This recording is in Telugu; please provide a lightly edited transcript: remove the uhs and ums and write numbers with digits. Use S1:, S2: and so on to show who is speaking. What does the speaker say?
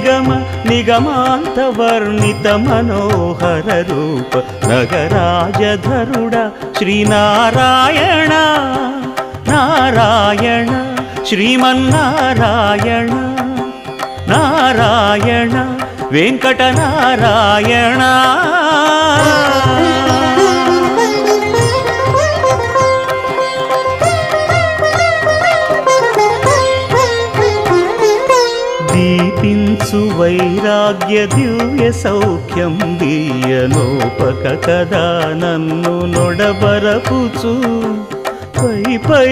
S1: నిగమ నిగమాంత వర్ణిత మనోహర రూప నగరాజధరుడ శ్రీనారాయణ నారాయణ శ్రీమన్నారాయణ నారాయణ వెంకటనారాయణ. దీపించు వైరాగ్య దివ్య సౌఖ్యం దీయనోపక కదా నన్ను నొడబరపుచు పై పై